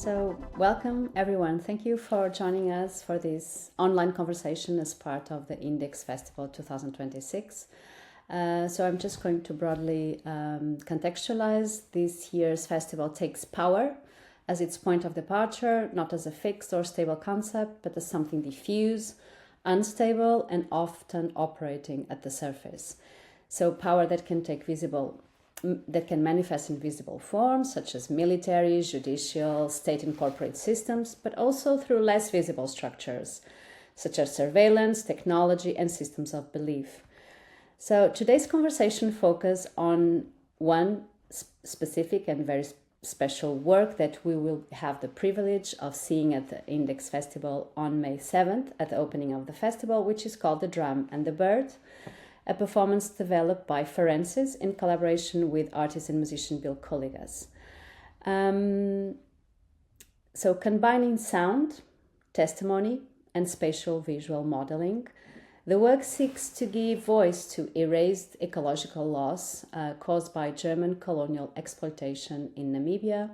So welcome everyone. Thank you for joining us for this online conversation as part of the Index Festival 2026. So I'm just going to broadly contextualize. This year's festival takes power as its point of departure, not as a fixed or stable concept, but as something diffuse, unstable, and often operating at the surface. So power that can manifest in visible forms, such as military, judicial, state and corporate systems, but also through less visible structures, such as surveillance, technology, and systems of belief. So today's conversation focuses on one specific and very special work that we will have the privilege of seeing at the Index Festival on May 7th at the opening of the festival, which is called The Drum and the Bird, a performance developed by Forensis in collaboration with artist and musician Bill Kouligas. So combining sound, testimony, and spatial visual modeling, the work seeks to give voice to erased ecological loss caused by German colonial exploitation in Namíbia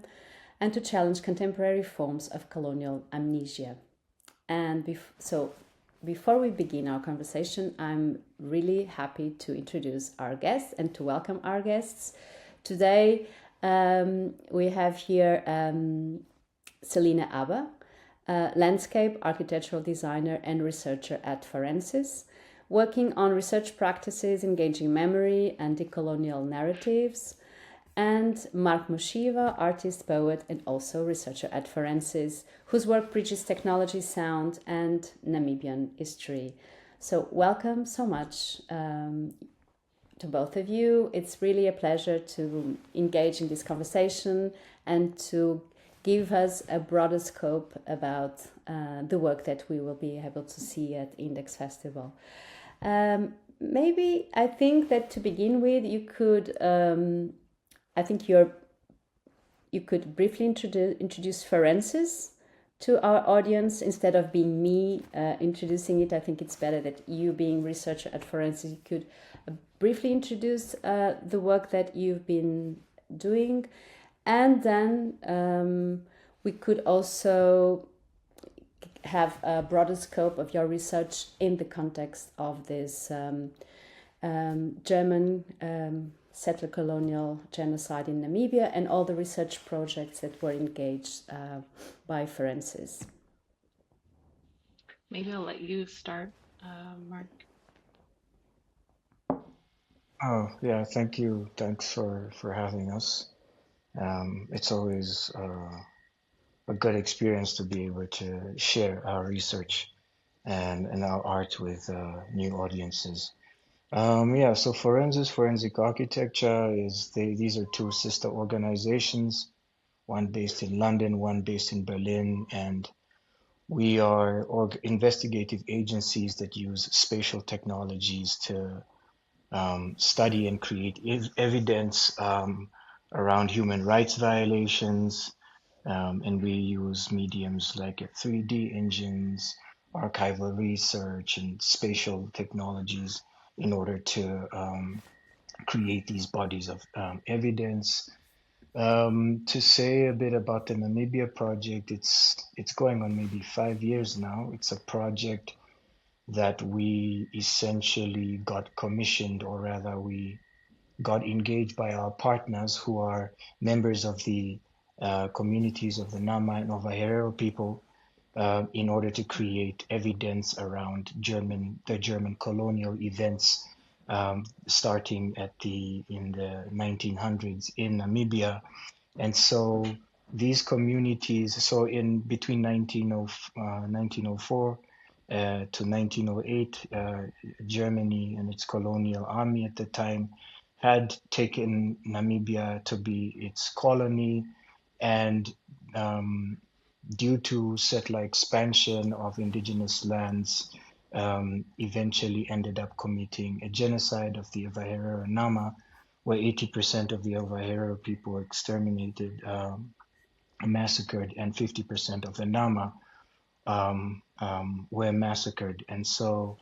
and to challenge contemporary forms of colonial amnesia. And before we begin our conversation, I'm really happy to introduce our guests and to welcome our guests. Today, we have here Celina Abba, landscape architectural designer and researcher at Forensis, working on research practices engaging memory and decolonial narratives, and Mark Mushiva, artist, poet, and also researcher at Forensis, whose work bridges technology, sound, and Namibian history. So welcome so much to both of you. It's really a pleasure to engage in this conversation and to give us a broader scope about the work that we will be able to see at Index Festival. Maybe I think that to begin with, you could you could briefly introduce Forensis to our audience instead of being me introducing it. I think it's better that you, being researcher at Forensis, you could briefly introduce the work that you've been doing, and then we could also have a broader scope of your research in the context of this German settler colonial genocide in Namibia and all the research projects that were engaged by Forensis. Maybe I'll let you start, Mark. Oh, yeah, thank you. Thanks for having us. It's always a good experience to be able to share our research and our art with new audiences. So Forensis, Forensic Architecture, these are two sister organizations, one based in London, one based in Berlin, and we are investigative agencies that use spatial technologies to study and create evidence around human rights violations, and we use mediums like 3D engines, archival research, and spatial technologies in order to create these bodies of evidence. To say a bit about the Namibia project, it's going on maybe 5 years now. It's a project that we essentially got commissioned, or rather we got engaged by our partners who are members of the communities of the Nama and Ovaherero people in order to create evidence around the German colonial events starting in the 1900s in Namibia. And so these communities, in between 1904 to 1908, Germany and its colonial army at the time had taken Namibia to be its colony, and due to settler expansion of indigenous lands, eventually ended up committing a genocide of the Ovaherero Nama, where 80% of the Ovaherero people were exterminated, massacred, and 50% of the Nama were massacred. And so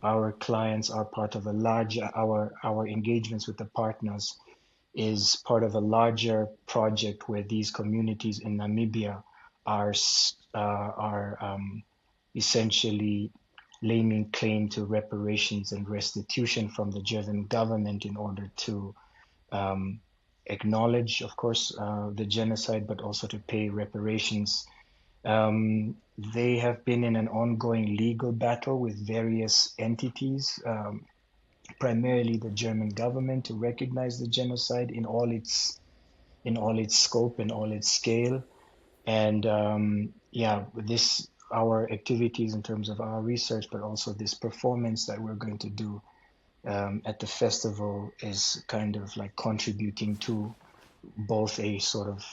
our clients are part of a larger, our engagements with the partners is part of a larger project where these communities in Namibia are essentially laying claim to reparations and restitution from the German government in order to acknowledge, of course, the genocide, but also to pay reparations. They have been in an ongoing legal battle with various entities, primarily the German government, to recognize the genocide in all its scope and all its scale. And our activities in terms of our research, but also this performance that we're going to do at the festival is kind of like contributing to both a sort of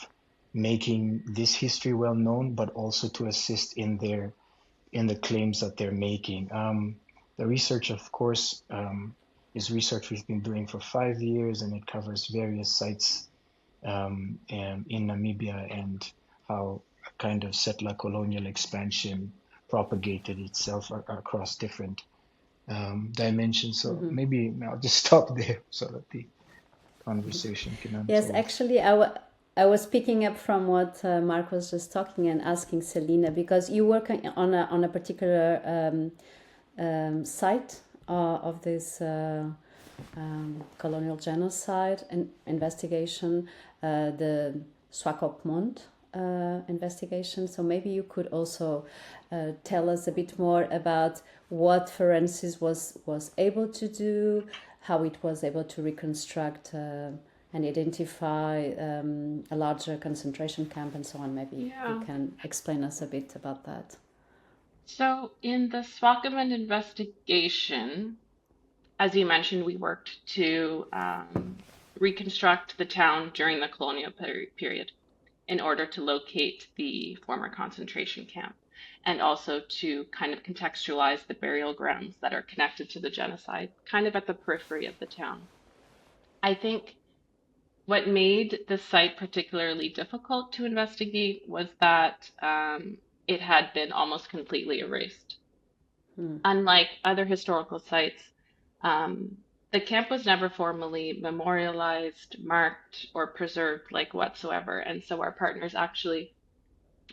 making this history well known, but also to assist in the claims that they're making. The research, of course, is research we've been doing for 5 years, and it covers various sites in Namíbia and how a kind of settler colonial expansion propagated itself across different dimensions. So maybe I'll just stop there so that the conversation can unfold. Yes, actually, I was picking up from what Mark was just talking and asking Celina, because you work on a particular site of this colonial genocide and investigation, the Swakopmund investigation. So maybe you could also tell us a bit more about what Forensis was able to do, how it was able to reconstruct and identify a larger concentration camp and so on. Maybe you can explain us a bit about that. So in the Swakopmund investigation, as you mentioned, we worked to reconstruct the town during the colonial period in order to locate the former concentration camp, and also to kind of contextualize the burial grounds that are connected to the genocide, kind of at the periphery of the town. I think what made the site particularly difficult to investigate was that it had been almost completely erased. Unlike other historical sites, the camp was never formally memorialized, marked, or preserved like whatsoever. And so our partners actually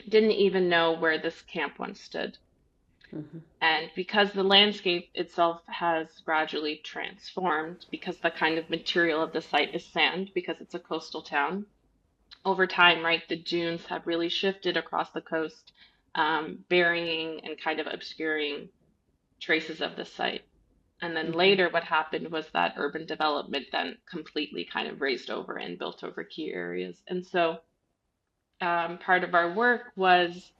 didn't even know where this camp once stood. And because the landscape itself has gradually transformed, because the kind of material of the site is sand, because it's a coastal town, over time, right, the dunes have really shifted across the coast, burying and kind of obscuring traces of the site. And then later what happened was that urban development then completely kind of raised over and built over key areas. And so part of our work was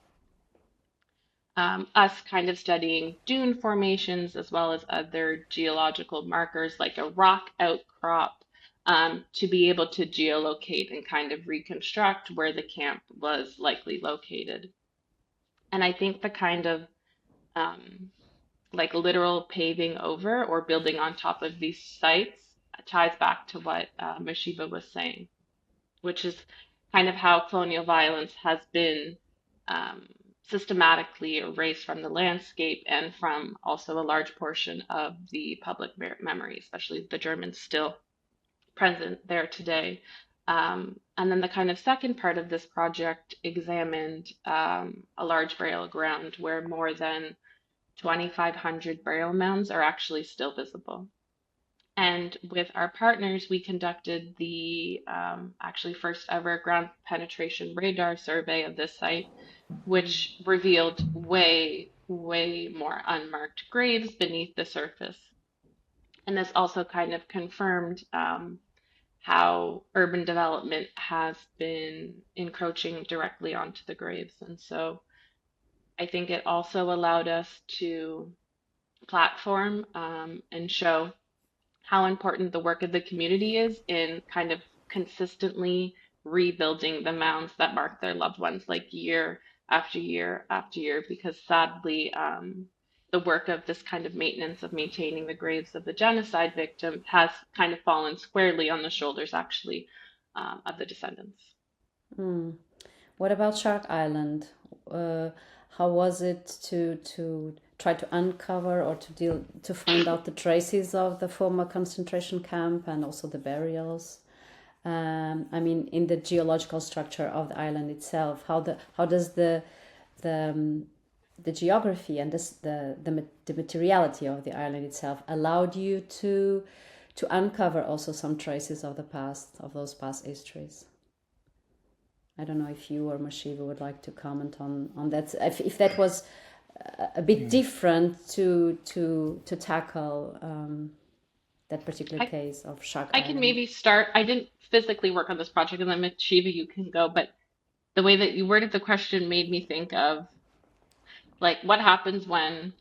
us kind of studying dune formations as well as other geological markers like a rock outcrop to be able to geolocate and kind of reconstruct where the camp was likely located. And I think the kind of like literal paving over or building on top of these sites ties back to what Mushiva was saying, which is kind of how colonial violence has been systematically erased from the landscape and from also a large portion of the public memory, especially the Germans still present there today. And then the kind of second part of this project examined a large burial ground where more than 2,500 burial mounds are actually still visible. And with our partners, we conducted the actually first ever ground penetration radar survey of this site, which revealed way, way more unmarked graves beneath the surface. And this also kind of confirmed how urban development has been encroaching directly onto the graves. And so I think it also allowed us to platform and show how important the work of the community is in kind of consistently rebuilding the mounds that mark their loved ones, like year after year after year, because sadly, the work of this kind of maintenance of maintaining the graves of the genocide victim has kind of fallen squarely on the shoulders, actually, of the descendants. What about Shark Island? How was it to try to uncover or to find out the traces of the former concentration camp and also the burials? I mean, in the geological structure of the island itself, how does the geography and the materiality of the island itself allowed you to uncover also some traces of the past, of those past histories? I don't know if you or Mushiva would like to comment on that, if that was a bit different to tackle that particular case of Shark I Island. can maybe start. I didn't physically work on this project, and then Mushiva, you can go. But the way that you worded the question made me think of like what happens when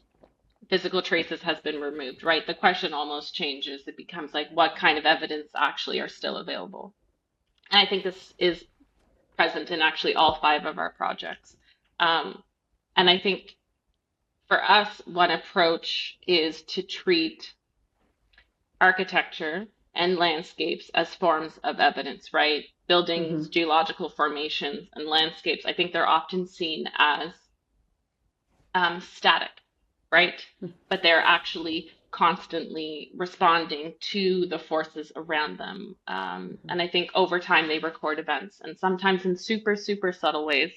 physical traces has been removed, right? The question almost changes. It becomes like what kind of evidence actually are still available. And I think this is present in actually all 5 of our projects. And I think for us, one approach is to treat architecture and landscapes as forms of evidence, right? Buildings, geological formations, and landscapes, I think they're often seen as static, right? But they're actually constantly responding to the forces around them. And I think over time they record events, and sometimes in super, super subtle ways,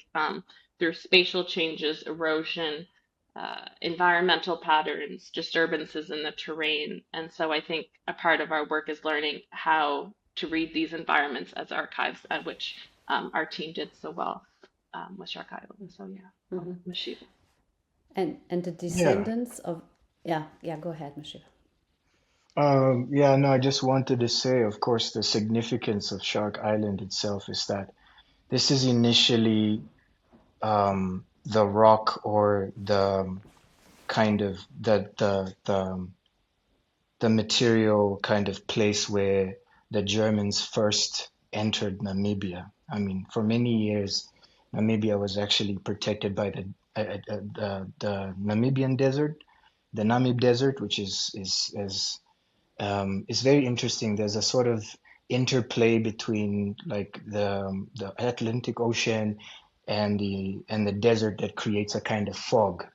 through spatial changes, erosion, environmental patterns, disturbances in the terrain. And so I think a part of our work is learning how to read these environments as archives, at which our team did so well with Shark Island. So yeah, Mushiva. And the descendants of go ahead, Mushiva. No, I just wanted to say, of course, the significance of Shark Island itself is that this is initially the rock or the kind of the material kind of place where the Germans first entered Namibia. I mean, for many years, Namibia was actually protected by the Namibian desert, the Namib Desert, which is very interesting. There's a sort of interplay between like the Atlantic Ocean and the desert that creates a kind of fog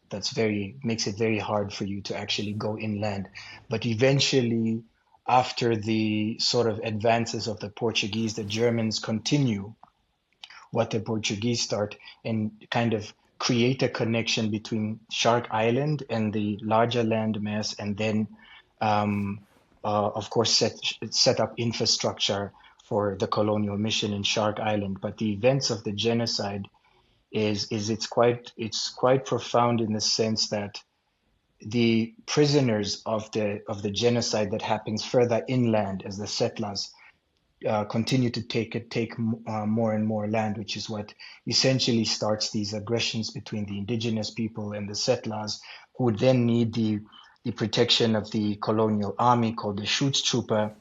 makes it very hard for you to actually go inland. But eventually, after the sort of advances of the Portuguese, the Germans continue what the Portuguese start and kind of create a connection between Shark Island and the larger landmass, and then of course set up infrastructure for the colonial mission in Shark Island. But the events of the genocide it's quite profound in the sense that the prisoners of the genocide that happens further inland as the settlers continue to take more and more land, which is what essentially starts these aggressions between the indigenous people and the settlers, who would then need the protection of the colonial army called the Schutztruppe.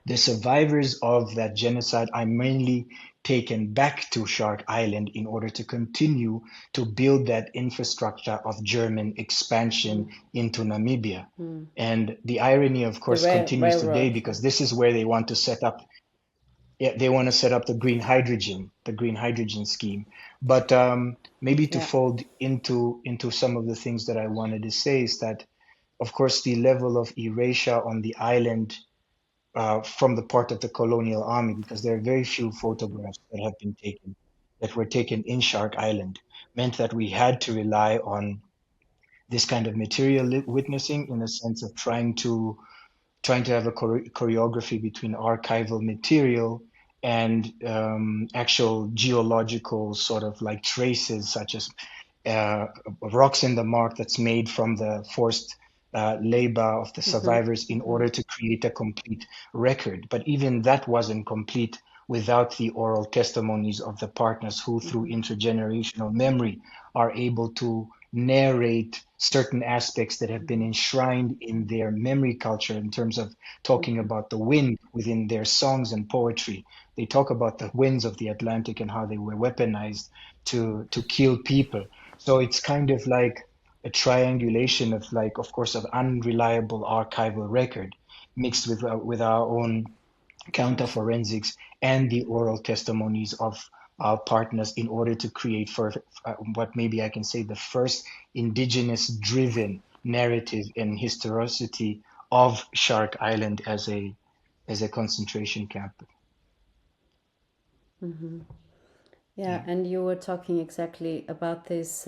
The survivors of that genocide are mainly taken back to Shark Island in order to continue to build that infrastructure of German expansion into Namibia. And the irony, of course, continues today, because this is where they want to set up. They want to set up the green hydrogen scheme. But maybe to fold into some of the things that I wanted to say is that, of course, the level of erasure on the island from the part of the colonial army, because there are very few photographs that were taken in Shark Island, meant that we had to rely on this kind of material witnessing, in the sense of trying to have a choreography between archival material and actual geological sort of like traces, such as rocks in the mark that's made from the forced labor of the survivors in order to create a complete record. But even that wasn't complete without the oral testimonies of the partners, who through intergenerational memory are able to narrate certain aspects that have been enshrined in their memory culture, in terms of talking about the wind within their songs and poetry. They talk about the winds of the Atlantic and how they were weaponized to kill people. So it's kind of like a triangulation of, like, of course, of unreliable archival record mixed with our own counter forensics and the oral testimonies of our partners, in order to create for what maybe I can say the first indigenous driven narrative and historicity of Shark Island as a concentration camp. Yeah, and you were talking exactly about this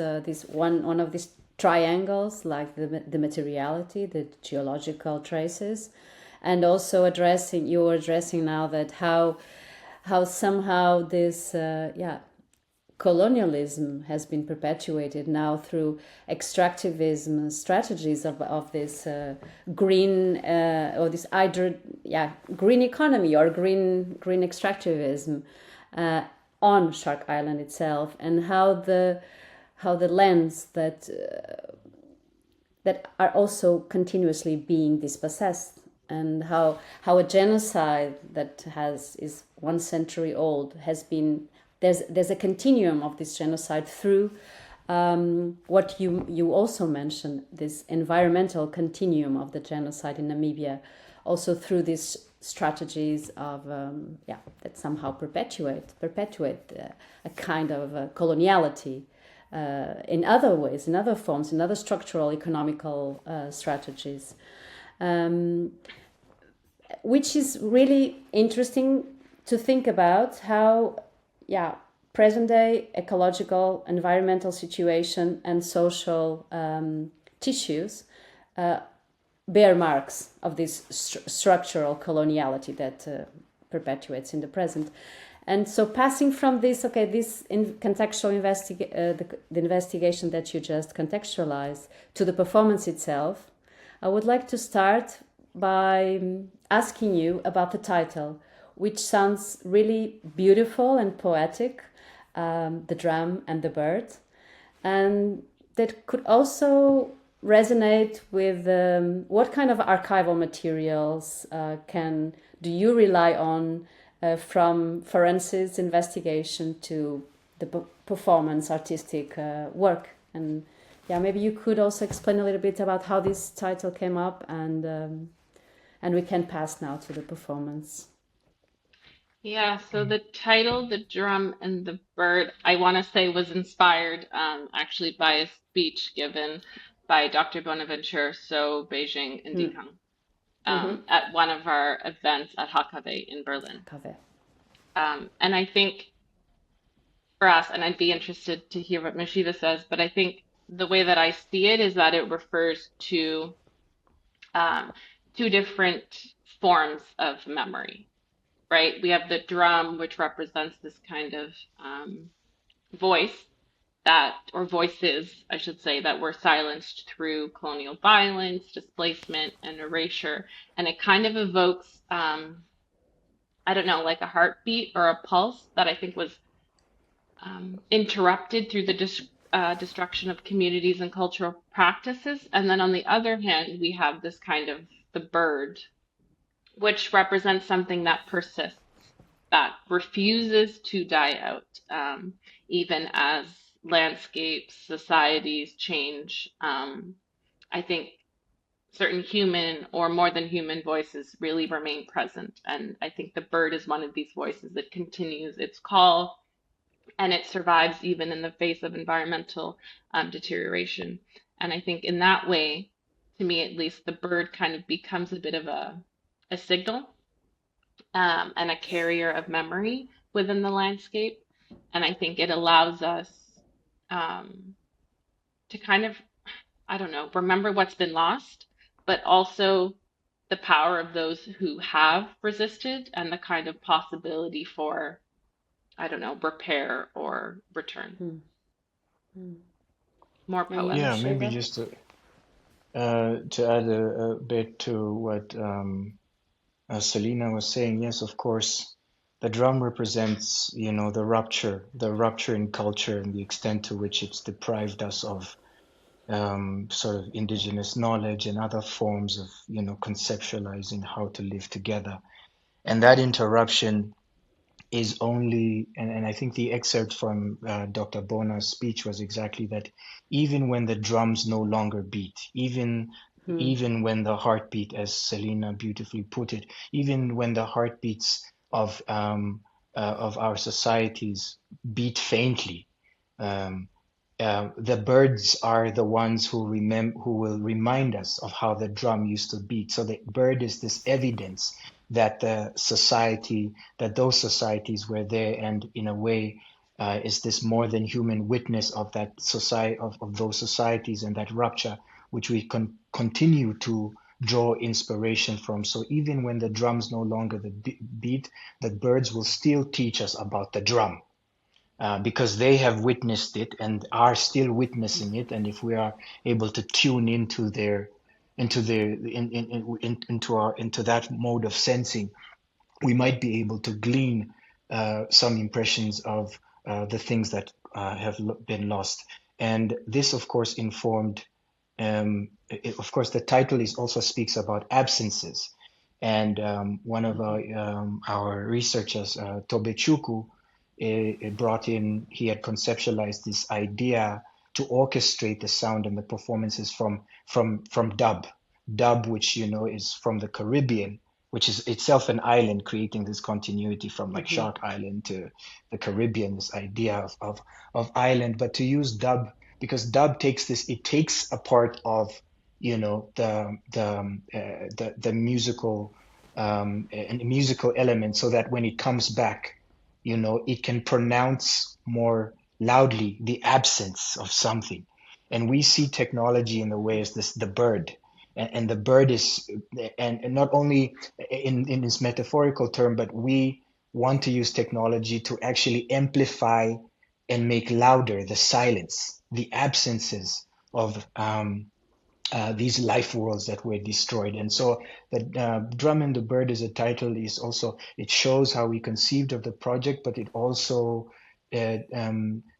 one of these triangles, like the materiality, the geological traces, and also you were addressing now that how somehow this colonialism has been perpetuated now through extractivism strategies of this green or this green economy or green extractivism on Shark Island itself, and how the lands that are also continuously being dispossessed, and how a genocide that is 1 century old has been there's a continuum of this genocide through what you also mentioned, this environmental continuum of the genocide in Namibia, also through these strategies of that somehow perpetuate a kind of coloniality in other ways, in other forms, in other structural economical strategies, which is really interesting to think about how present day ecological, environmental situation and social tissues bear marks of this structural coloniality that perpetuates in the present. And so passing from this, this contextual the investigation that you just contextualized to the performance itself, I would like to start by asking you about the title, which sounds really beautiful and poetic, The Drum and the Bird, and that could also resonate with what kind of archival materials do you rely on from Forensis investigation to the performance artistic work. And maybe you could also explain a little bit about how this title came up, and we can pass now to the performance. Yeah, so the title, The Drum and the Bird, I want to say was inspired actually by a speech given by Dr. Bonaventure So Beijing in Dihang at one of our events at HKW in Berlin. And I think for us, and I'd be interested to hear what Mushiva says, but I think the way that I see it is that it refers to two different forms of memory. Right? We have the drum, which represents this kind of voices, I should say, that were silenced through colonial violence, displacement, and erasure. And it kind of evokes, I don't know, like a heartbeat or a pulse that I think was interrupted through the destruction of communities and cultural practices. And then on the other hand, we have this kind of the bird, which represents something that persists, that refuses to die out, even as landscapes, societies change. I think certain human or more than human voices really remain present. And I think the bird is one of these voices that continues its call, and it survives even in the face of environmental deterioration. And I think in that way, to me at least, the bird kind of becomes a bit of a signal and a carrier of memory within the landscape. And I think it allows us to kind of, I don't know, remember what's been lost, but also the power of those who have resisted and the kind of possibility for, I don't know, repair or return. More poetic. Yeah, maybe just to add a bit to what Celina was saying. Yes, of course, the drum represents, the rupture in culture and the extent to which it's deprived us of sort of indigenous knowledge and other forms of, conceptualizing how to live together. And that interruption is only, and I think the excerpt from Dr. Bona's speech was exactly that. Even when the drums no longer beat, even when the heartbeat, as Celina beautifully put it, even when the heartbeats of our societies beat faintly, the birds are the ones who will remind us of how the drum used to beat. So the bird is this evidence that those societies were there, and in a way is this more than human witness of that society, of those societies and that rupture, which we continue to draw inspiration from. So even when the drum's no longer the beat, the birds will still teach us about the drum. Because they have witnessed it and are still witnessing it, and if we are able to tune into that mode of sensing, we might be able to glean some impressions of the things that have been lost. And this, of course, informed. Of course, the title also speaks about absences, and one of our researchers, Tobechuku, he had conceptualized this idea to orchestrate the sound and the performances from dub, which is from the Caribbean, which is itself an island, creating this continuity from like Shark Island to the Caribbean, this idea of island, but to use dub because dub takes a part of the musical and musical element, so that when it comes back, it can pronounce more loudly the absence of something. And we see technology in the way as the bird, and the bird is, and not only in this metaphorical term, but we want to use technology to actually amplify and make louder the silence, the absences of these life worlds that were destroyed. And so the Drum and the Bird as a title is also, it shows how we conceived of the project, but it also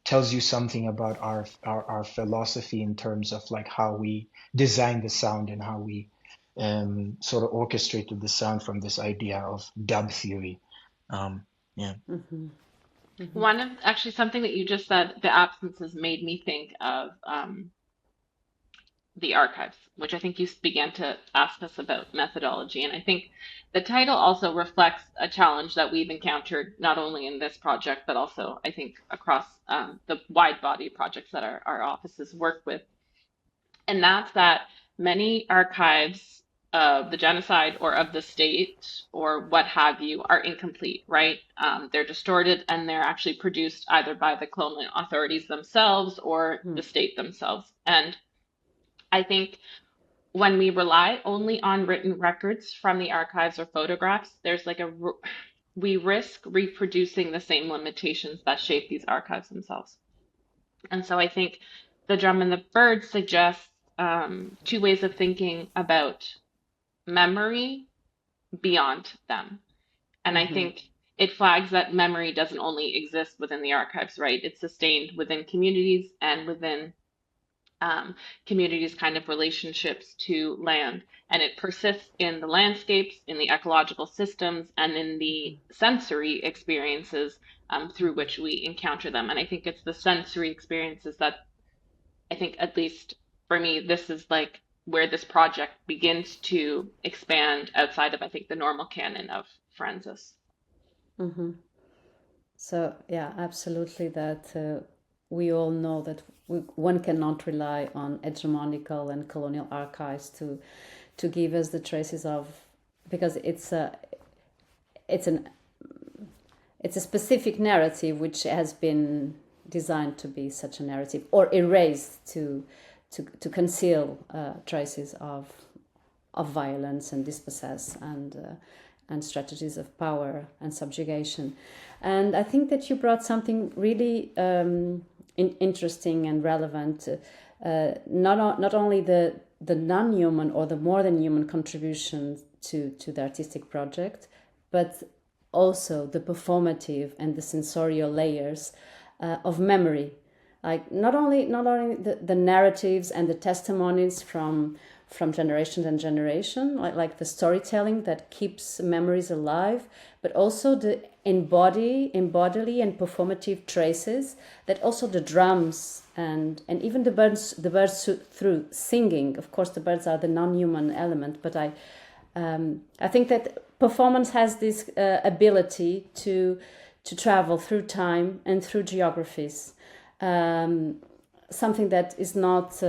tells you something about our philosophy in terms of like how we designed the sound and how we sort of orchestrated the sound from this idea of dub theory. One of actually something that you just said, the absences, made me think of the archives, which I think you began to ask us about methodology. And I think the title also reflects a challenge that we've encountered not only in this project, but also I think across the wide body projects that our offices work with. And that's that many archives of the genocide or of the state or what have you are incomplete, right? They're distorted, and they're actually produced either by the colonial authorities themselves or the state themselves. And I think when we rely only on written records from the archives or photographs, there's like we risk reproducing the same limitations that shape these archives themselves. And so I think the Drum and the Bird suggests two ways of thinking about memory beyond them. And I think it flags that memory doesn't only exist within the archives, right? It's sustained within communities and within communities' kind of relationships to land. And it persists in the landscapes, in the ecological systems, and in the sensory experiences through which we encounter them. And I think it's the sensory experiences that I think, at least for me, this is like where this project begins to expand outside of, I think, the normal canon of Forensis. So, yeah, absolutely, that we all know that one cannot rely on hegemonical and colonial archives to give us the traces of, because it's a specific narrative which has been designed to be such a narrative, or erased to conceal traces of violence and dispossess and strategies of power and subjugation. And I think that you brought something really interesting and relevant, not only the non-human or the more than human contribution to the artistic project, but also the performative and the sensorial layers of memory. Like not only the narratives and the testimonies from generation and generation, like the storytelling that kees memories alive, but also the embodily and performative traces that also the drums and even the birds through singing. Of course, the birds are the non-human element, but I think that performance has this ability to travel through time and through geographies. Something that is not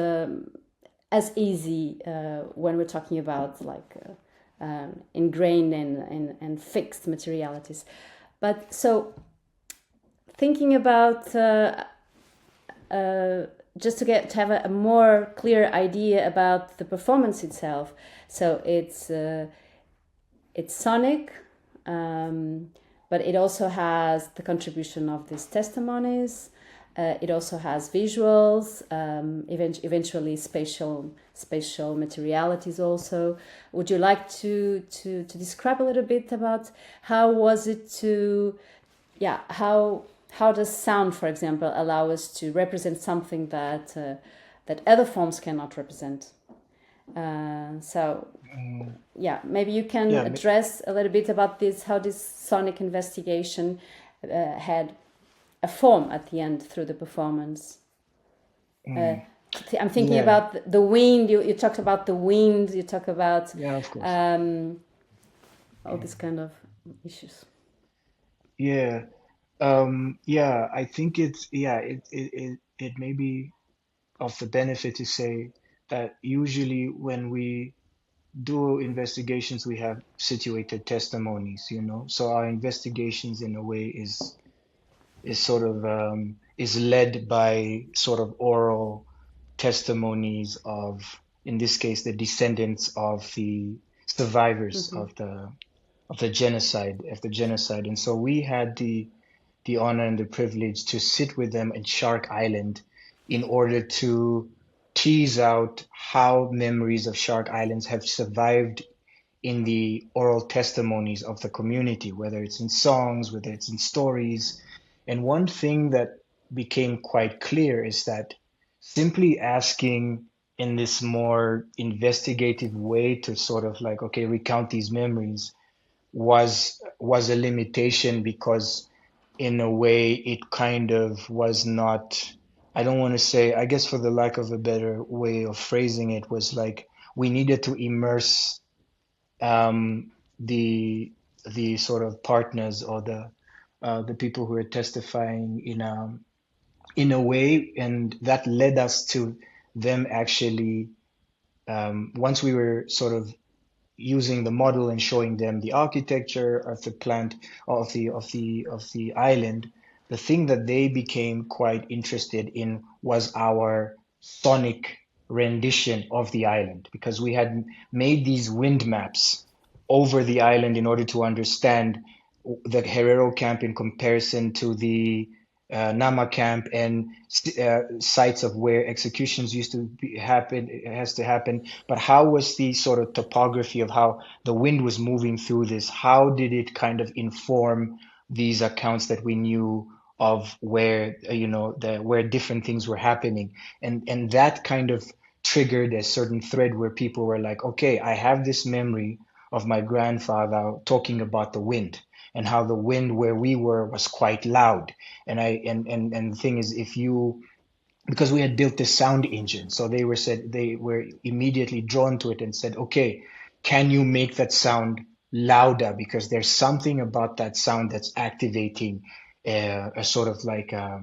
as easy when we're talking about like ingrained in fixed materialities. But so thinking about just to have a more clear idea about the performance itself. So it's sonic, but it also has the contribution of these testimonies. It also has visuals, eventually spatial materialities also. Would you like to describe a little bit about how was it how does sound, for example, allow us to represent something that other forms cannot represent? Maybe you can address a little bit about this, how this sonic investigation had a form at the end through the performance. I'm thinking about the wind. You talked about the wind. You talk about of course. All these kind of issues. I think it may be of the benefit to say that usually when we do investigations, we have situated testimonies, so our investigations in a way is sort of is led by sort of oral testimonies of, in this case, the descendants of the survivors of the genocide, and so we had the honor and the privilege to sit with them at Shark Island in order to tease out how memories of Shark Islands have survived in the oral testimonies of the community, whether it's in songs, whether it's in stories. And one thing that became quite clear is that simply asking in this more investigative way to sort of like, okay, recount these memories was a limitation, because in a way it kind of was not, I don't want to say, I guess for the lack of a better way of phrasing it, was like we needed to immerse the sort of partners or the people who are testifying in a way, and that led us to them actually, once we were sort of using the model and showing them the architecture of the plant of the island, the thing that they became quite interested in was our sonic rendition of the island, because we had made these wind maps over the island in order to understand the Herero camp in comparison to the Nama camp, and sites of where executions used to happen. But how was the sort of topography of how the wind was moving through this? How did it kind of inform these accounts that we knew of where where different things were happening? And that kind of triggered a certain thread where people were like, okay, I have this memory of my grandfather talking about the wind, and how the wind where we were was quite loud. And the thing is, because we had built this sound engine, so they were immediately drawn to it and said, okay, can you make that sound louder? Because there's something about that sound that's activating a sort of like a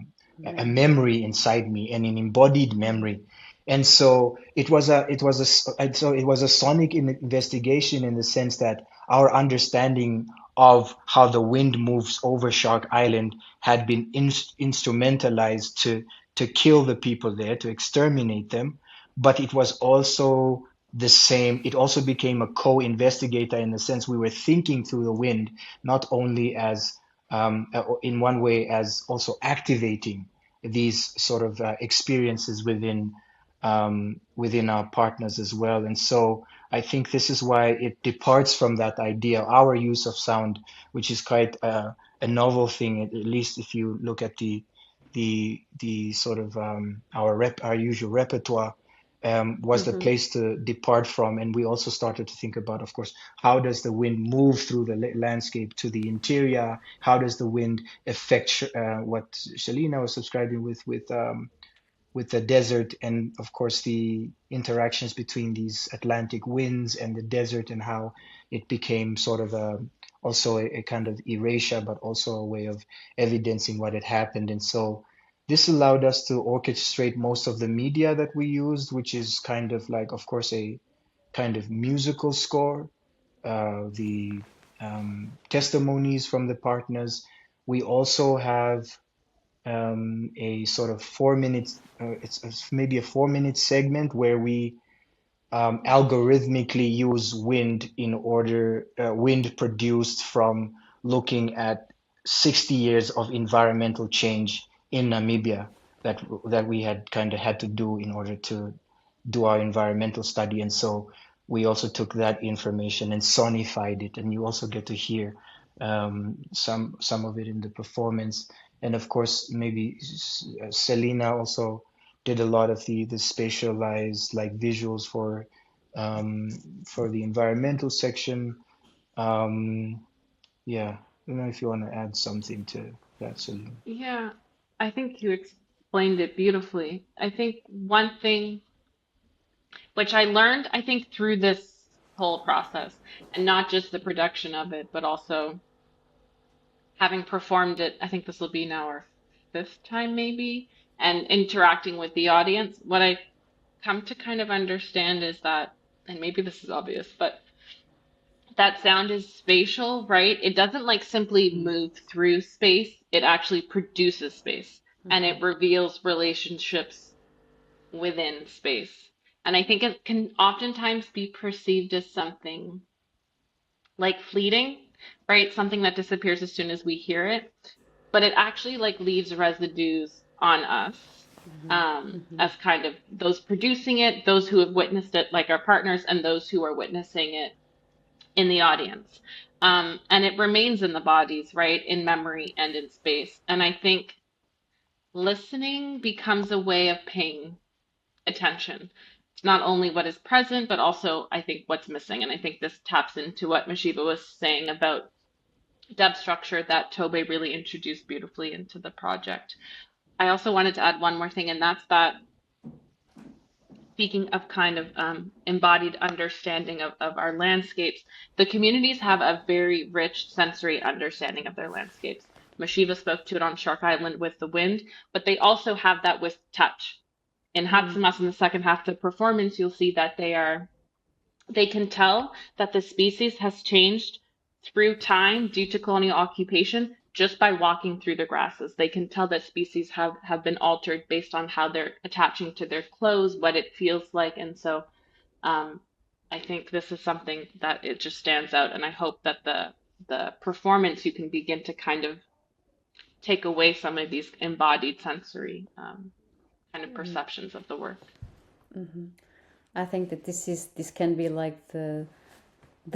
memory inside me, and an embodied memory. And so it was a sonic investigation, in the sense that our understanding of how the wind moves over Shark Island had been instrumentalized to kill the people there, to exterminate them. But it was also the same. It also became a co-investigator, in the sense we were thinking through the wind, not only as in one way, as also activating these sort of experiences within our partners as well. And so I think this is why it departs from that idea, our use of sound, which is quite a novel thing, at least if you look at the sort of our usual repertoire, was the place to depart from. And we also started to think about, of course, how does the wind move through the landscape to the interior? How does the wind affect what Celina was subscribing with the desert, and of course the interactions between these Atlantic winds and the desert, and how it became sort of also a kind of erasure, but also a way of evidencing what had happened. And so this allowed us to orchestrate most of the media that we used, which is kind of like, of course, a kind of musical score, the testimonies from the partners. We also have a sort of 4 minute, it's maybe a 4 minute segment where we algorithmically use wind in order, wind produced from looking at 60 years of environmental change in Namíbia that we had kind of had to do in order to do our environmental study. And so we also took that information and sonified it, and you also get to hear some of it in the performance. And of course, maybe Celina also did a lot of the spatialized like visuals for the environmental section. Yeah, I don't know if you want to add something to that, Celina. Yeah, I think you explained it beautifully. I think one thing which I learned, I think, through this whole process, and not just the production of it, but also having performed it, I think this will be now our fifth time maybe, and interacting with the audience, what I come to kind of understand is that, and maybe this is obvious, but that sound is spatial, right? It doesn't like simply move through space, it actually produces space and it reveals relationships within space. And I think it can oftentimes be perceived as something like fleeting, right? Something that disappears as soon as we hear it, but it actually like leaves residues on us as kind of those producing it, those who have witnessed it, like our partners, and those who are witnessing it in the audience. And it remains in the bodies, right? In memory and in space. And I think listening becomes a way of paying attention. It's not only what is present, but also I think what's missing. And I think this taps into what Mushiva was saying about depth structure that Tobe really introduced beautifully into the project. I also wanted to add one more thing, and that's that speaking of kind of embodied understanding of our landscapes, the communities have a very rich sensory understanding of their landscapes. Mushiva spoke to it on Shark Island with the wind, but they also have that with touch. In Hatsumas, in the second half of the performance, you'll see that they can tell that the species has changed through time due to colonial occupation just by walking through the grasses. They can tell that species have been altered based on how they're attaching to their clothes, what it feels like. And so I think this is something that it just stands out. And I hope that the performance, you can begin to kind of take away some of these embodied sensory kind of perceptions of the work. I think that this can be like the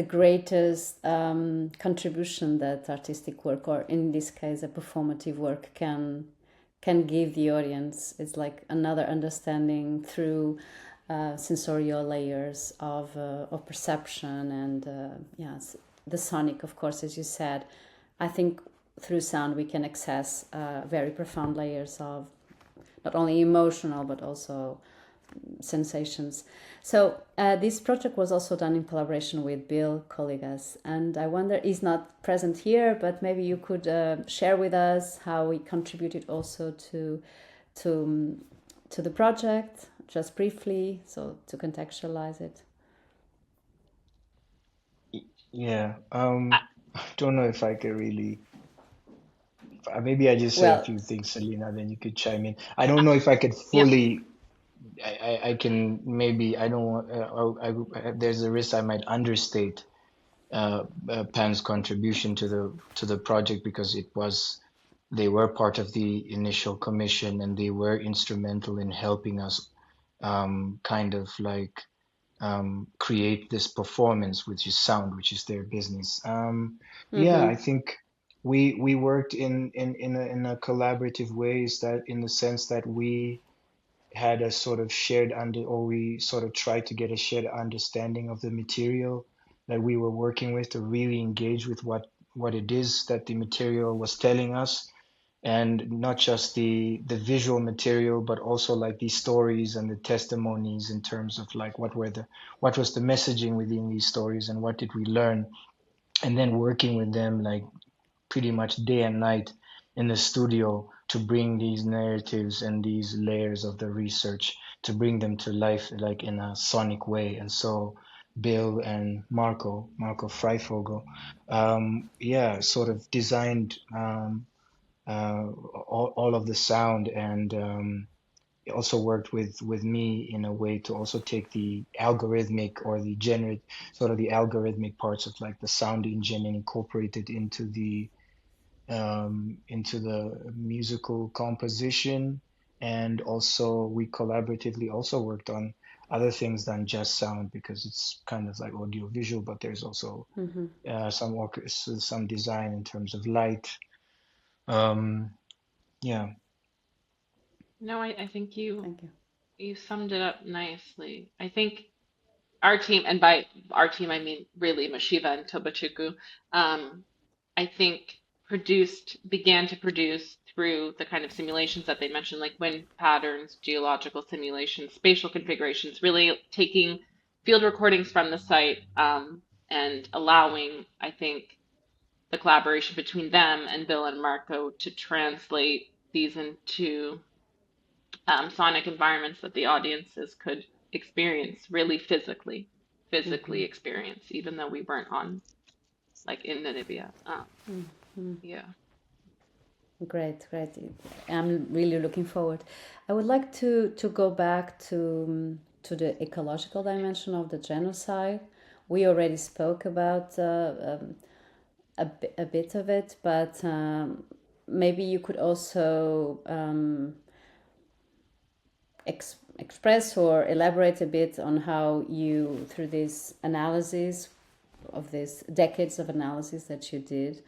greatest contribution that artistic work, or in this case a performative work, can give the audience. It's like another understanding through sensorial layers of perception and yes, the sonic, of course, as you said. I think through sound we can access very profound layers of not only emotional but also sensations. So this project was also done in collaboration with Bill Kouligas, and I wonder, he's not present here, but maybe you could share with us how he contributed also to the project, just briefly, so to contextualize it. Yeah, I don't know if I could really. Maybe I just say a few things, Celina, then you could chime in. I don't know if I could fully. I can maybe. I don't want. There's a risk I might understate Pan's contribution to the project, because they were part of the initial commission and they were instrumental in helping us kind of like create this performance, which is sound, which is their business. Yeah, I think we worked in a collaborative way, is that in the sense that we had a sort of we sort of tried to get a shared understanding of the material that we were working with, to really engage with what it is that the material was telling us, and not just the visual material, but also like these stories and the testimonies in terms of like what was the messaging within these stories and what did we learn, and then working with them like pretty much day and night in the studio to bring these narratives and these layers of the research, to bring them to life like in a sonic way. And so Bill and Marco Freifogel, sort of designed all of the sound, and he also worked with me in a way to also take the algorithmic or the generate sort of the algorithmic parts of like the sound engine and incorporate it into the musical composition. And also we collaboratively also worked on other things than just sound, because it's kind of like audio visual, but there's also some design in terms of light. Yeah. No, I think Thank you. you summed it up nicely. I think our team, and by our team I mean really Mushiva and Tobachuku, I think began to produce through the kind of simulations that they mentioned, like wind patterns, geological simulations, spatial configurations, really taking field recordings from the site, and allowing, I think, the collaboration between them and Bill and Marco to translate these into sonic environments that the audiences could experience really physically experience, even though we weren't on like in Namibia. Yeah. Great, great. I'm really looking forward. I would like to go back to the ecological dimension of the genocide. We already spoke about a bit of it, but maybe you could also express or elaborate a bit on how you, through this analysis of these decades of analysis that you did,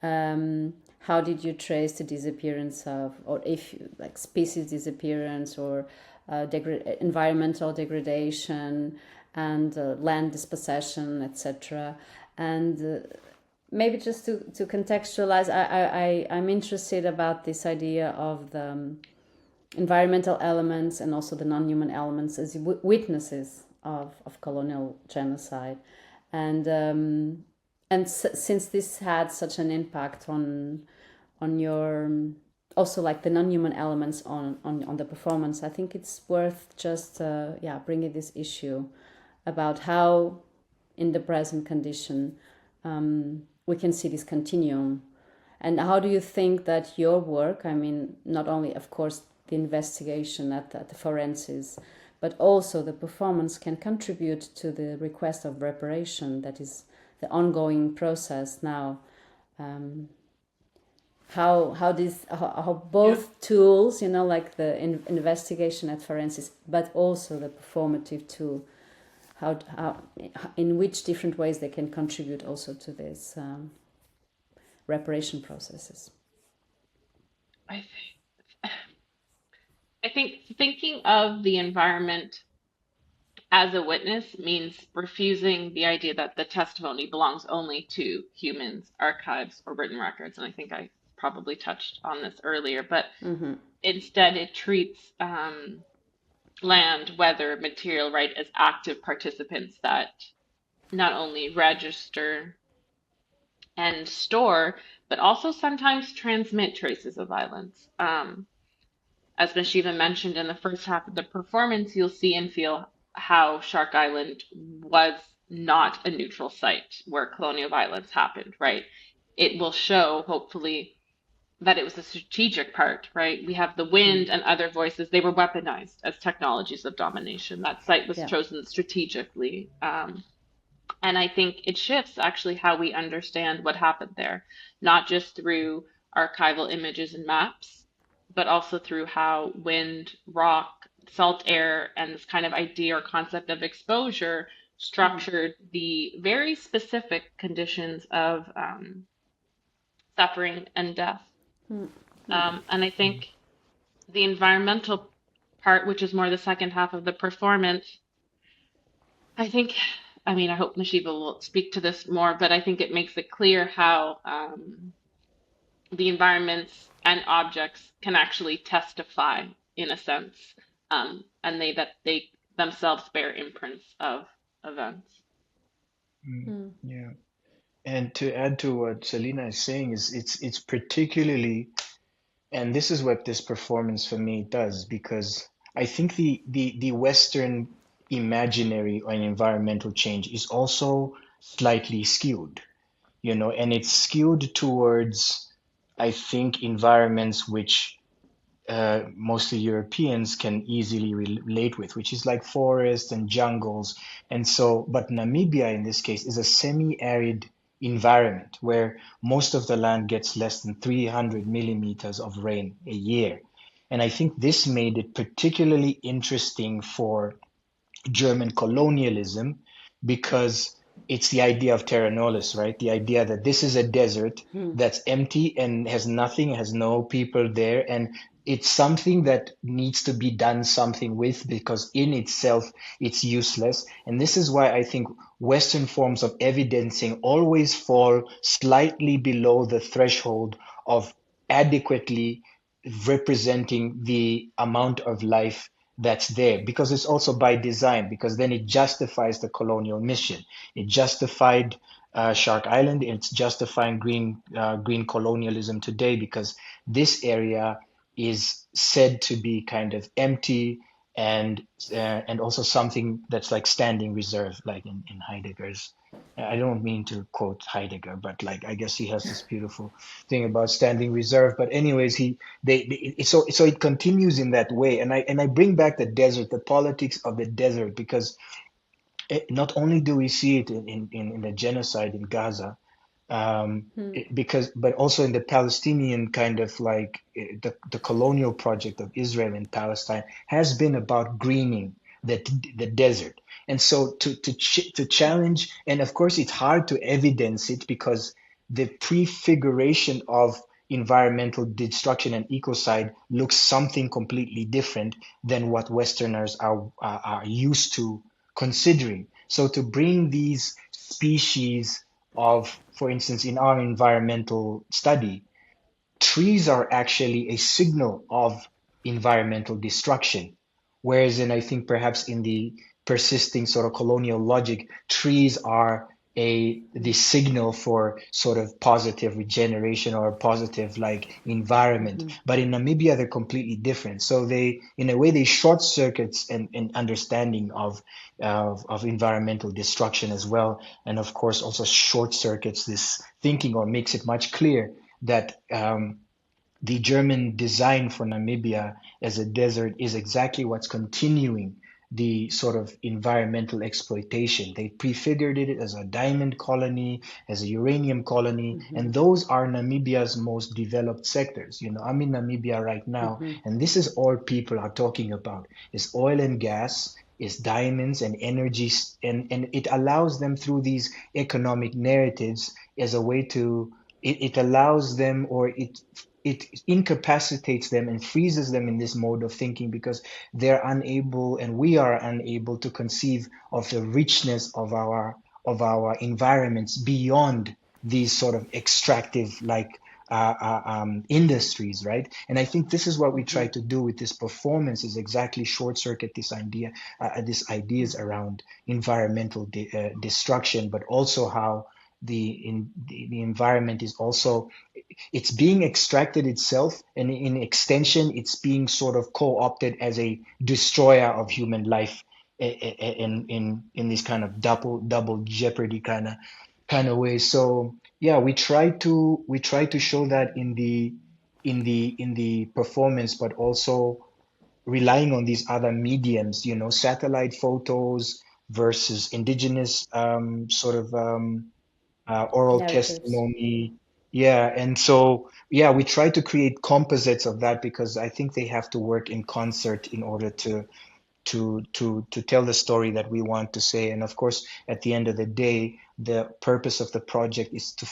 how did you trace the disappearance of, or if like species disappearance or environmental degradation and land dispossession, etc. And maybe just to contextualize, I'm interested about this idea of the environmental elements and also the non-human elements as witnesses of colonial genocide. And since this had such an impact on your also like the non-human elements on the performance, I think it's worth just bringing this issue about how in the present condition we can see this continuum. And how do you think that your work, I mean, not only of course the investigation at the Forensis, but also the performance can contribute to the request of reparation that is the ongoing process now. How both tools, you know, like the investigation at Forensis, but also the performative tool, how in which different ways they can contribute also to this reparation processes. I think thinking of the environment as a witness means refusing the idea that the testimony belongs only to humans, archives, or written records. And I think I probably touched on this earlier, but instead it treats land, weather, material, right, as active participants that not only register and store, but also sometimes transmit traces of violence. As Mushiva mentioned in the first half of the performance, you'll see and feel how Shark Island was not a neutral site where colonial violence happened, right? It will show, hopefully, that it was a strategic part, right? We have the wind and other voices. They were weaponized as technologies of domination. That site was chosen strategically. And I think it shifts actually how we understand what happened there, not just through archival images and maps, but also through how wind, rock, salt air, and this kind of idea or concept of exposure structured the very specific conditions of suffering and death. And I think the environmental part, which is more the second half of the performance, I hope Mushiva will speak to this more, but I think it makes it clear how the environments and objects can actually testify in a sense, and they themselves bear imprints of events. Yeah. And to add to what Celina is saying, is it's particularly, and this is what this performance for me does, because I think the Western imaginary or environmental change is also slightly skewed, and it's skewed towards, I think, environments which mostly Europeans can easily relate with, which is like forests and jungles. And so, but Namibia in this case is a semi-arid environment where most of the land gets less than 300 millimeters of rain a year. And I think this made it particularly interesting for German colonialism because it's the idea of terra nullius, right? The idea that this is a desert that's empty and has nothing, has no people there, and it's something that needs to be done something with because in itself it's useless. And this is why I think Western forms of evidencing always fall slightly below the threshold of adequately representing the amount of life that's there, because it's also by design, because then it justifies the colonial mission. It justified Shark Island. It's justifying green colonialism today because this area is said to be kind of empty and also something that's like standing reserve, like in Heidegger's. I don't mean to quote Heidegger, but like I guess he has this beautiful thing about standing reserve. But anyways, so it continues in that way, and I bring back the desert, the politics of the desert, because not only do we see it in the genocide in Gaza, but also in the Palestinian kind of like the colonial project of Israel in Palestine has been about greening the desert. And so to challenge, and of course it's hard to evidence it because the prefiguration of environmental destruction and ecocide looks something completely different than what Westerners are used to considering. So to bring these species of, for instance, in our environmental study, trees are actually a signal of environmental destruction. Whereas I think perhaps in the persisting sort of colonial logic, trees are the signal for sort of positive regeneration or positive like environment. But in Namibia, they're completely different. So they, in a way, they short circuits an understanding of environmental destruction as well. And of course, also short circuits this thinking or makes it much clear that the German design for Namibia as a desert is exactly what's continuing the sort of environmental exploitation. They prefigured it as a diamond colony, as a uranium colony, and those are Namibia's most developed sectors. I'm in Namibia right now, and this is all people are talking about. It's oil and gas, is diamonds and energy, and it allows them through these economic narratives as a way to, it allows them, or it incapacitates them and freezes them in this mode of thinking because they're unable, and we are unable, to conceive of the richness of our environments beyond these sort of extractive like industries, right? And I think this is what we try to do with this performance, is exactly short circuit this idea, these ideas around environmental destruction, but also how the environment is also, it's being extracted itself, and in extension it's being sort of co-opted as a destroyer of human life in this kind of double jeopardy kind of way. So yeah, we try to show that in the performance, but also relying on these other mediums, satellite photos versus indigenous oral Narratives. testimony. Yeah, and so yeah, we try to create composites of that because I think they have to work in concert in order to tell the story that we want to say. And of course, at the end of the day, the purpose of the project is to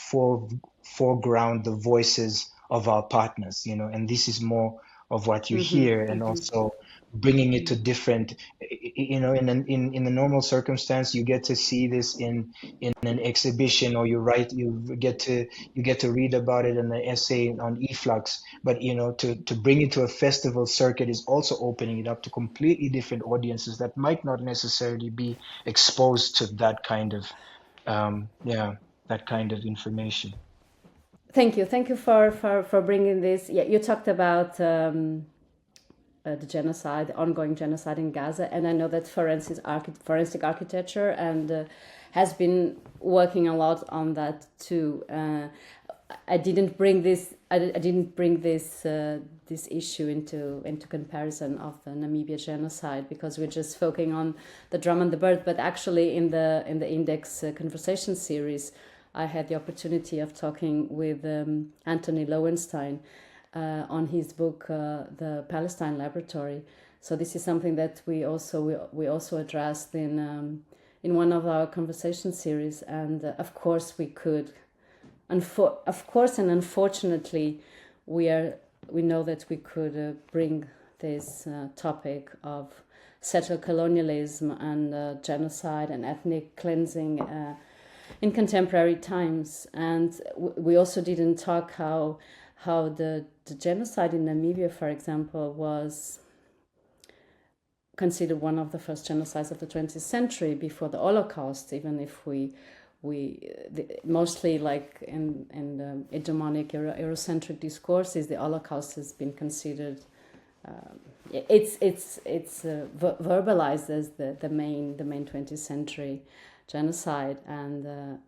foreground the voices of our partners, and this is more of what you hear, and also bringing it to different, in the normal circumstance, you get to see this in an exhibition, or you get to read about it in an essay on Eflux, but to bring it to a festival circuit is also opening it up to completely different audiences that might not necessarily be exposed to that kind of information. Thank you for bringing this. Yeah, you talked about the genocide, the ongoing genocide in Gaza, and I know that forensic architecture and has been working a lot on that too. I didn't bring this. I didn't bring this issue into comparison of the Namibia genocide, because we're just focusing on the drum and the bird. But actually, in the Index conversation series, I had the opportunity of talking with Anthony Lowenstein on his book, The Palestine Laboratory. So this is something that we also addressed in one of our conversation series, and of course we could. Of course, and unfortunately, we know that we could bring this topic of settler colonialism and genocide and ethnic cleansing in contemporary times. And we also didn't talk how the genocide in Namibia, for example, was considered one of the first genocides of the 20th century before the Holocaust, even if mostly like in the hegemonic Eurocentric discourses, the Holocaust has been considered it's verbalized as the main 20th century genocide, and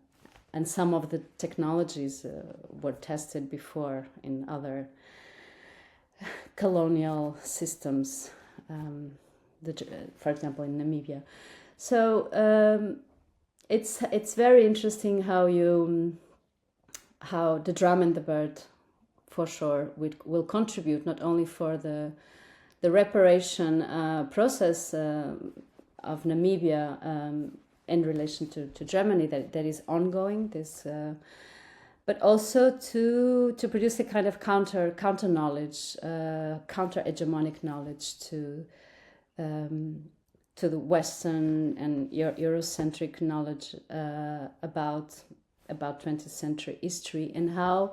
some of the technologies were tested before in other colonial systems, for example in Namibia. So it's very interesting how the drum and the bird, for sure, will contribute not only for the reparation process of Namibia in relation to Germany that is ongoing, but also to produce a kind of counter knowledge, counter hegemonic knowledge to the Western and Eurocentric knowledge about 20th century history, and how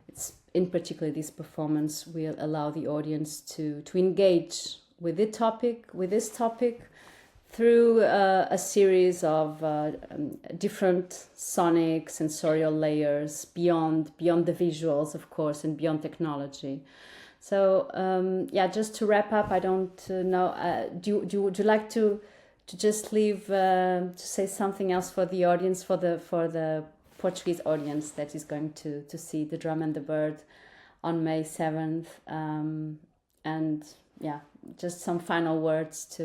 it's in particular this performance will allow the audience to engage with this topic through a series of different sonic sensorial layers beyond the visuals, of course, and beyond technology. So just to wrap up, I don't know. Would you like to just leave to say something else for the audience, for the Portuguese audience that is going to see the drum and the bird on May 7th, and just some final words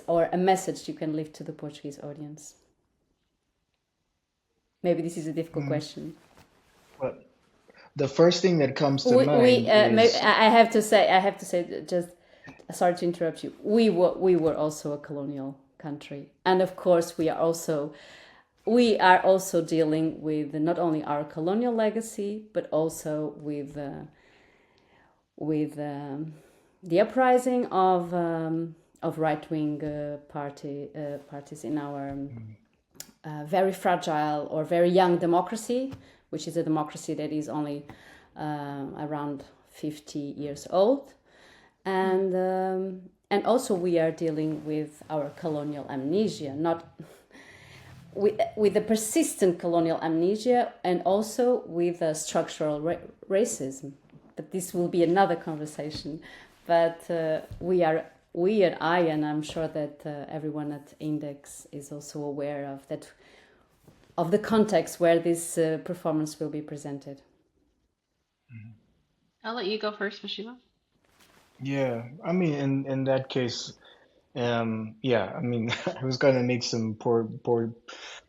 or a message you can leave to the Portuguese audience. Maybe this is a difficult question. Well, the first thing that comes to mind is... I have to say, just sorry to interrupt you. We were also a colonial country, and of course we are also dealing with not only our colonial legacy, but also with the uprising of right-wing parties in our very fragile or very young democracy, which is a democracy that is only around 50 years old, and also we are dealing with our colonial amnesia, with the persistent colonial amnesia, and also with structural racism. But this will be another conversation. But we and I, and I'm sure that everyone at Index is also aware of the context where this performance will be presented. I'll let you go first, Mushiva. Yeah, I mean, in that case, I mean, I was going to make some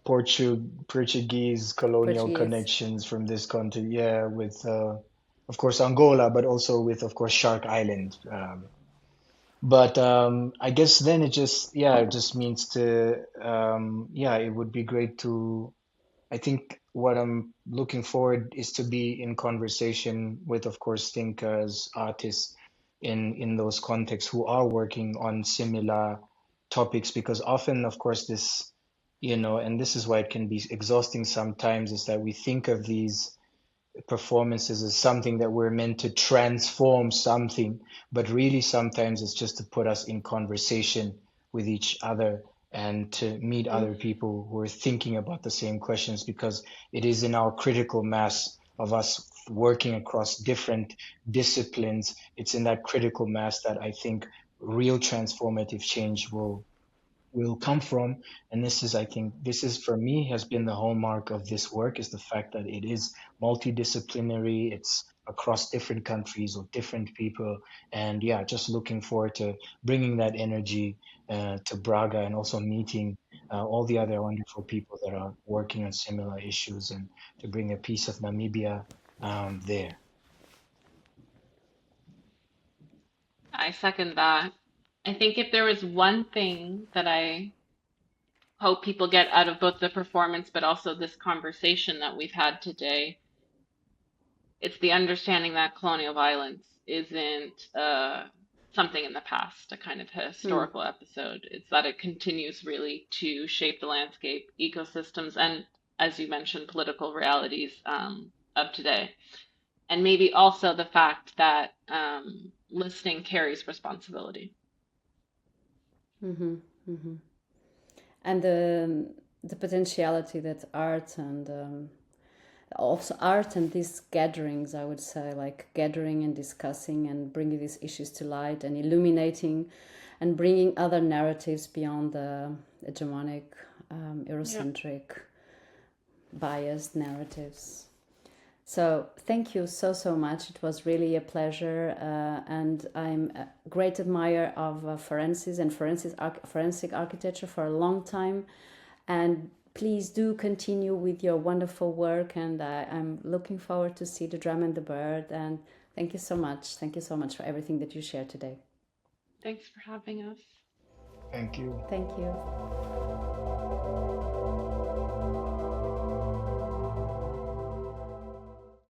Portuguese colonial connections from this country, with, of course, Angola, but also with, of course, Shark Island. But I guess then it just means to, it would be great to, I think what I'm looking forward is to be in conversation with, of course, thinkers, artists in those contexts who are working on similar topics, because often, of course, this, and this is why it can be exhausting sometimes, is that we think of these performances as something that we're meant to transform something, but really sometimes it's just to put us in conversation with each other and to meet other people who are thinking about the same questions, because it is in our critical mass of us working across different disciplines. It's in that critical mass that I think real transformative change will come from. And this is, I think, this is for me has been the hallmark of this work, is the fact that it is multidisciplinary. It's across different countries with different people. And yeah, just looking forward to bringing that energy to Braga, and also meeting all the other wonderful people that are working on similar issues, and to bring a piece of Namibia there. I second that. I think if there was one thing that I hope people get out of both the performance but also this conversation that we've had today, it's the understanding that colonial violence isn't something in the past, a kind of historical episode. It's that it continues really to shape the landscape, ecosystems, and, as you mentioned, political realities of today. And maybe also the fact that listening carries responsibility. Mm-hmm, mm-hmm. And the potentiality that art and also art and these gatherings, I would say, like gathering and discussing and bringing these issues to light and illuminating and bringing other narratives beyond the hegemonic, Eurocentric, biased narratives. So thank you so much. It was really a pleasure, and I'm a great admirer of Forensis and forensic architecture for a long time. And please do continue with your wonderful work, and I'm looking forward to see The Drum and the Bird. And thank you so much. Thank you so much for everything that you shared today. Thanks for having us. Thank you. Thank you.